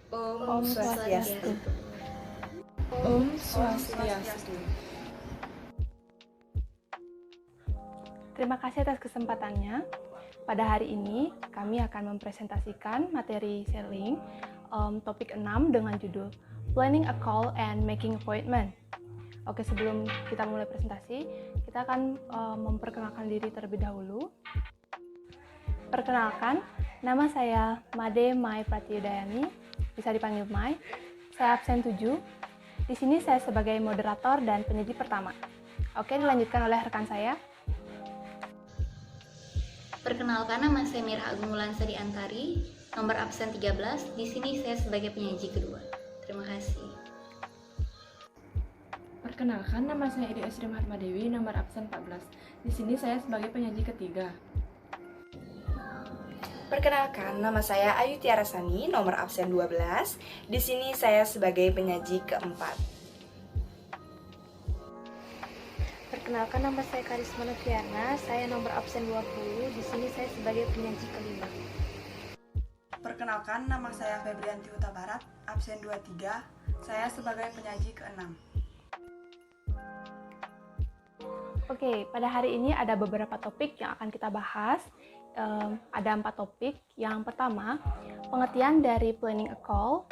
Om Swastiastu. Om Swastiastu. Terima kasih atas kesempatannya. Pada hari ini, kami akan mempresentasikan materi selling topik 6 dengan judul Planning a Call and Making Appointment. Oke, sebelum kita mulai presentasi, kita akan memperkenalkan diri terlebih dahulu. Perkenalkan, nama saya Made Mai Pratiyudayani, bisa dipanggil Mai. Saya absen 7. Di sini saya sebagai moderator dan penyaji pertama. Oke, dilanjutkan oleh rekan saya. Perkenalkan, nama saya Mira Agung Wulansari Antari, nomor absen 13. Di sini saya sebagai penyaji kedua. Terima kasih. Perkenalkan, nama saya Edi Asri Mahatmadewi, nomor absen 14. Di sini saya sebagai penyaji ketiga. Perkenalkan, nama saya Ayu Tiarasani, nomor absen 12. Di sini saya sebagai penyaji keempat. Perkenalkan, nama saya Karisma Noviana, saya nomor absen 20. Di sini saya sebagai penyaji kelima. Perkenalkan, nama saya Febrianti Huta Barat, absen 23. Saya sebagai penyaji ke-6. Oke, pada hari ini ada beberapa topik yang akan kita bahas. Ada 4 topik. Yang pertama, pengertian dari planning a call.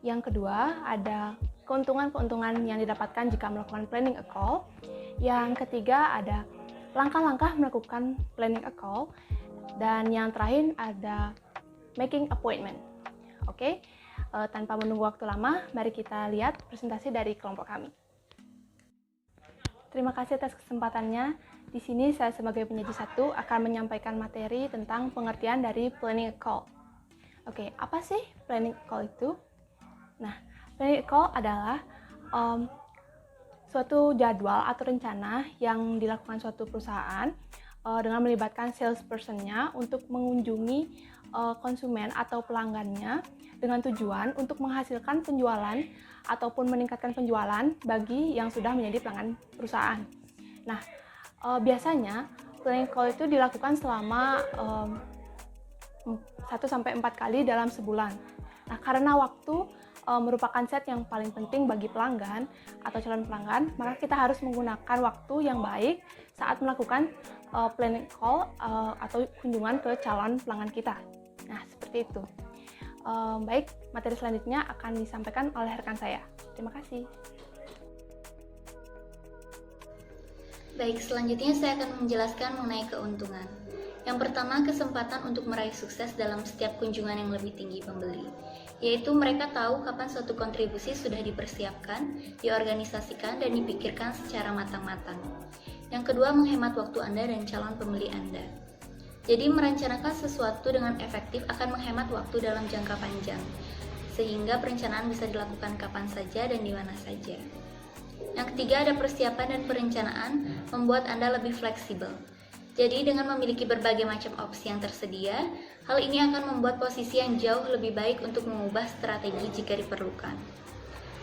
Yang kedua, ada keuntungan-keuntungan yang didapatkan jika melakukan planning a call. Yang ketiga, ada langkah-langkah melakukan planning a call. Dan yang terakhir ada making appointment. Oke, tanpa menunggu waktu lama, mari kita lihat presentasi dari kelompok kami. Terima kasih atas kesempatannya. Di sini saya sebagai penyaji 1 akan menyampaikan materi tentang pengertian dari planning a call. Oke, apa sih planning a call itu? Nah, planning a call adalah suatu jadwal atau rencana yang dilakukan suatu perusahaan dengan melibatkan salesperson-nya untuk mengunjungi konsumen atau pelanggannya dengan tujuan untuk menghasilkan penjualan ataupun meningkatkan penjualan bagi yang sudah menjadi pelanggan perusahaan. Nah, biasanya planning call itu dilakukan selama 1-4 kali dalam sebulan. Nah, karena waktu merupakan set yang paling penting bagi pelanggan atau calon pelanggan, maka kita harus menggunakan waktu yang baik saat melakukan planning call atau kunjungan ke calon pelanggan kita. Nah, seperti itu. Baik, materi selanjutnya akan disampaikan oleh rekan saya. Terima kasih. Baik, selanjutnya saya akan menjelaskan mengenai keuntungan. Yang pertama, kesempatan untuk meraih sukses dalam setiap kunjungan yang lebih tinggi pembeli, yaitu mereka tahu kapan suatu kontribusi sudah dipersiapkan, diorganisasikan, dan dipikirkan secara matang-matang. Yang kedua, menghemat waktu Anda dan calon pembeli Anda. Jadi, merencanakan sesuatu dengan efektif akan menghemat waktu dalam jangka panjang, sehingga perencanaan bisa dilakukan kapan saja dan di mana saja. Yang ketiga, ada persiapan dan perencanaan membuat Anda lebih fleksibel. Jadi, dengan memiliki berbagai macam opsi yang tersedia, hal ini akan membuat posisi yang jauh lebih baik untuk mengubah strategi jika diperlukan.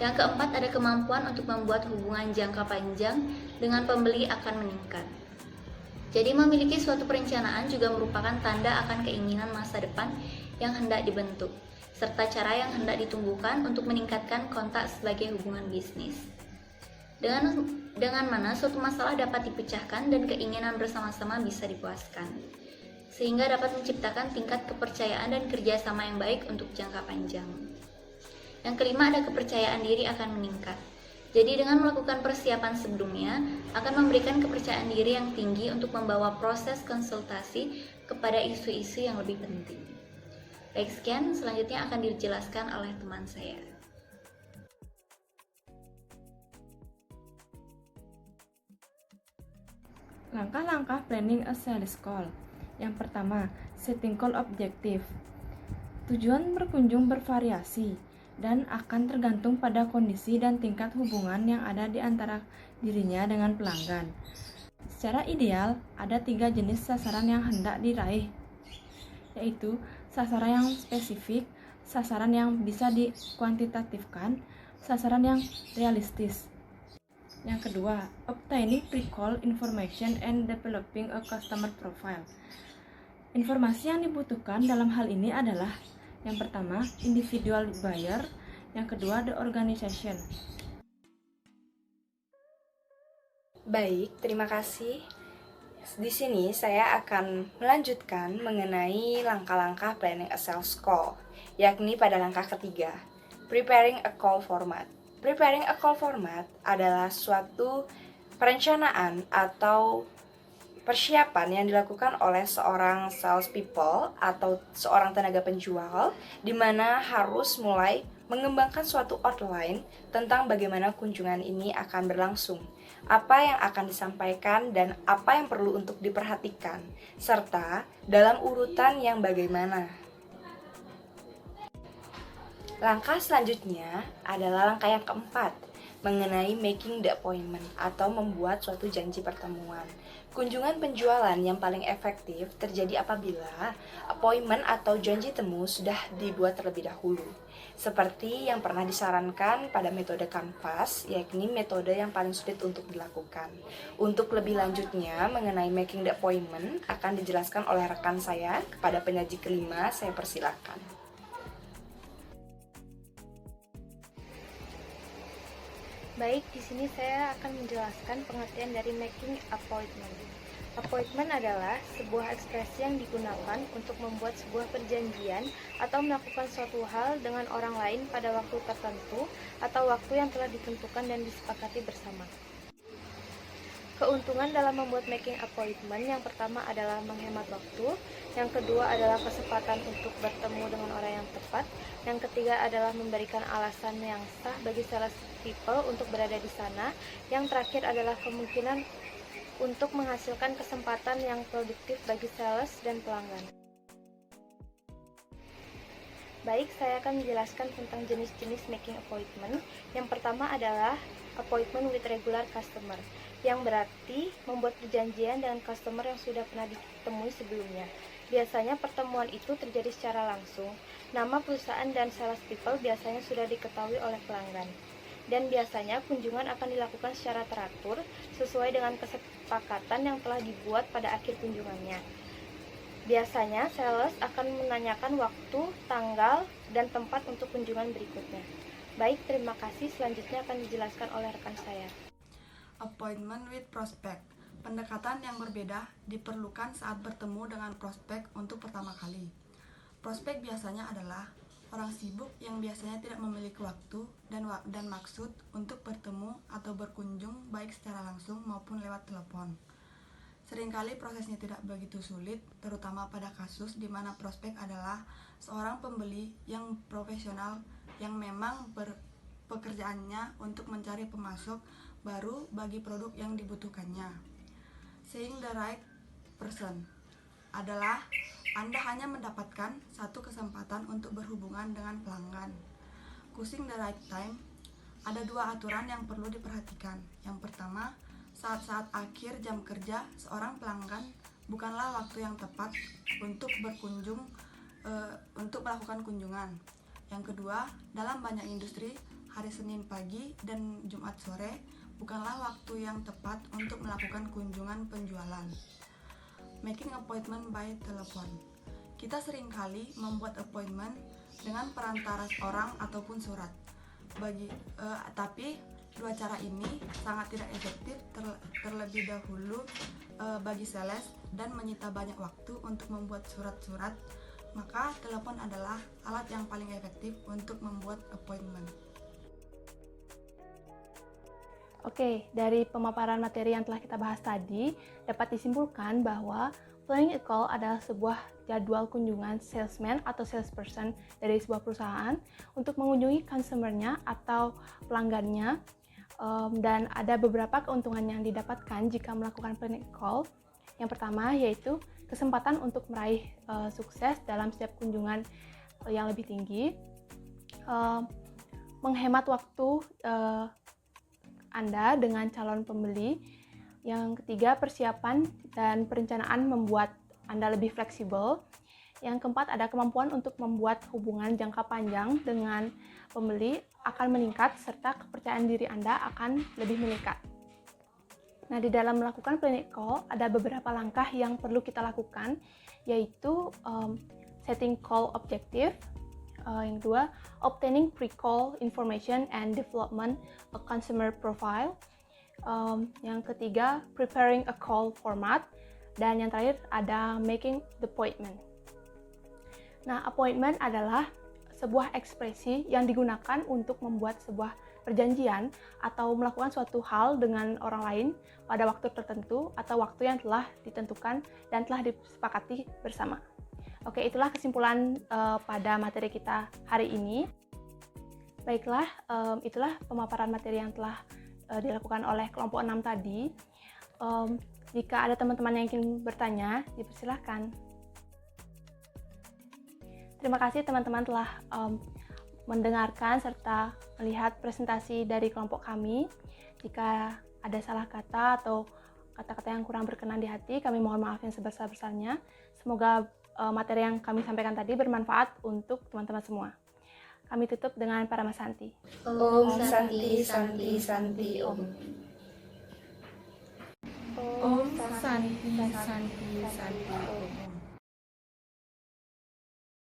Yang keempat, ada kemampuan untuk membuat hubungan jangka panjang dengan pembeli akan meningkat. Jadi, memiliki suatu perencanaan juga merupakan tanda akan keinginan masa depan yang hendak dibentuk, serta cara yang hendak ditumbuhkan untuk meningkatkan kontak sebagai hubungan bisnis. Dengan mana suatu masalah dapat dipecahkan dan keinginan bersama-sama bisa dipuaskan, sehingga dapat menciptakan tingkat kepercayaan dan kerjasama yang baik untuk jangka panjang. Yang kelima, ada kepercayaan diri akan meningkat. Jadi, dengan melakukan persiapan sebelumnya, akan memberikan kepercayaan diri yang tinggi untuk membawa proses konsultasi kepada isu-isu yang lebih penting. Baik, sekian. Selanjutnya akan dijelaskan oleh teman saya. Langkah-langkah planning a sales call. Yang pertama, setting call objective. Tujuan berkunjung bervariasi dan akan tergantung pada kondisi dan tingkat hubungan yang ada di antara dirinya dengan pelanggan. Secara ideal, ada 3 jenis sasaran yang hendak diraih, yaitu sasaran yang spesifik, sasaran yang bisa dikuantitatifkan, sasaran yang realistis. Yang kedua, obtaining pre-call information and developing a customer profile. Informasi yang dibutuhkan dalam hal ini adalah Yang pertama, individual buyer. Yang kedua, the organization. Baik, terima kasih. Di sini saya akan melanjutkan mengenai langkah-langkah planning a sales call, yakni pada langkah ketiga, preparing a call format. Preparing a call format adalah suatu perencanaan atau persiapan yang dilakukan oleh seorang sales people atau seorang tenaga penjual, di mana harus mulai mengembangkan suatu outline tentang bagaimana kunjungan ini akan berlangsung, apa yang akan disampaikan dan apa yang perlu untuk diperhatikan, serta dalam urutan yang bagaimana. Langkah selanjutnya adalah langkah yang keempat, mengenai making the appointment atau membuat suatu janji pertemuan. Kunjungan penjualan yang paling efektif terjadi apabila appointment atau janji temu sudah dibuat terlebih dahulu. Seperti yang pernah disarankan pada metode Canvas, yakni metode yang paling sulit untuk dilakukan. Untuk lebih lanjutnya mengenai making the appointment akan dijelaskan oleh rekan saya. Kepada penyaji kelima, saya persilakan. Baik, di sini saya akan menjelaskan pengertian dari making appointment. Appointment adalah sebuah ekspresi yang digunakan untuk membuat sebuah perjanjian atau melakukan suatu hal dengan orang lain pada waktu tertentu atau waktu yang telah ditentukan dan disepakati bersama. Keuntungan dalam membuat making appointment yang pertama adalah menghemat waktu, yang kedua adalah kesempatan untuk bertemu dengan orang yang tepat, yang ketiga adalah memberikan alasan yang sah bagi sales people untuk berada di sana, yang terakhir adalah kemungkinan untuk menghasilkan kesempatan yang produktif bagi sales dan pelanggan. Baik, saya akan menjelaskan tentang jenis-jenis making appointment. Yang pertama adalah appointment with regular customer, yang berarti membuat perjanjian dengan customer yang sudah pernah ditemui sebelumnya. Biasanya pertemuan itu terjadi secara langsung. Nama perusahaan dan sales people biasanya sudah diketahui oleh pelanggan. Dan biasanya kunjungan akan dilakukan secara teratur sesuai dengan kesepakatan yang telah dibuat pada akhir kunjungannya. Biasanya sales akan menanyakan waktu, tanggal, dan tempat untuk kunjungan berikutnya. Baik, terima kasih. Selanjutnya akan dijelaskan oleh rekan saya. Appointment with prospect. Pendekatan yang berbeda diperlukan saat bertemu dengan prospek untuk pertama kali. Prospek biasanya adalah orang sibuk yang biasanya tidak memiliki waktu dan maksud untuk bertemu atau berkunjung baik secara langsung maupun lewat telepon. Seringkali prosesnya tidak begitu sulit, terutama pada kasus di mana prospek adalah seorang pembeli yang profesional yang memang pekerjaannya untuk mencari pemasok baru bagi produk yang dibutuhkannya. Seeing the right person adalah Anda hanya mendapatkan satu kesempatan untuk berhubungan dengan pelanggan. Choosing the right time, ada dua aturan yang perlu diperhatikan. Yang pertama, saat-saat akhir jam kerja seorang pelanggan bukanlah waktu yang tepat untuk untuk melakukan kunjungan. Yang kedua, dalam banyak industri, hari Senin pagi dan Jumat sore bukanlah waktu yang tepat untuk melakukan kunjungan penjualan. Making appointment by telepon. Kita seringkali membuat appointment dengan perantara orang ataupun surat. Tapi dua cara ini sangat tidak efektif terlebih dahulu bagi sales dan menyita banyak waktu untuk membuat surat-surat. Maka telepon adalah alat yang paling efektif untuk membuat appointment. Oke, dari pemaparan materi yang telah kita bahas tadi, dapat disimpulkan bahwa planning a call adalah sebuah jadwal kunjungan salesman atau salesperson dari sebuah perusahaan untuk mengunjungi customer-nya atau pelanggannya, dan ada beberapa keuntungan yang didapatkan jika melakukan planning a call. Yang pertama yaitu kesempatan untuk meraih sukses dalam setiap kunjungan yang lebih tinggi, menghemat waktu Anda dengan calon pembeli. Yang ketiga, persiapan dan perencanaan membuat Anda lebih fleksibel. Yang keempat, ada kemampuan untuk membuat hubungan jangka panjang dengan pembeli akan meningkat, serta kepercayaan diri Anda akan lebih meningkat. Nah, di dalam melakukan planning call, ada beberapa langkah yang perlu kita lakukan, yaitu setting call objective, Yang kedua, obtaining pre-call information and development a consumer profile. Yang ketiga, preparing a call format. Dan yang terakhir ada making the appointment. Nah, appointment adalah sebuah ekspresi yang digunakan untuk membuat sebuah perjanjian atau melakukan suatu hal dengan orang lain pada waktu tertentu atau waktu yang telah ditentukan dan telah disepakati bersama. Oke, itulah kesimpulan pada materi kita hari ini. Baiklah, itulah pemaparan materi yang telah dilakukan oleh kelompok 6 tadi. Jika ada teman-teman yang ingin bertanya, dipersilahkan. Terima kasih teman-teman telah mendengarkan serta melihat presentasi dari kelompok kami. Jika ada salah kata atau kata-kata yang kurang berkenan di hati, kami mohon maaf yang sebesar-besarnya. Semoga materi yang kami sampaikan tadi bermanfaat untuk teman-teman semua. Kami tutup dengan Paramasanti. Om Santi Santi Santi Om. Om Santi Santi Santi Om.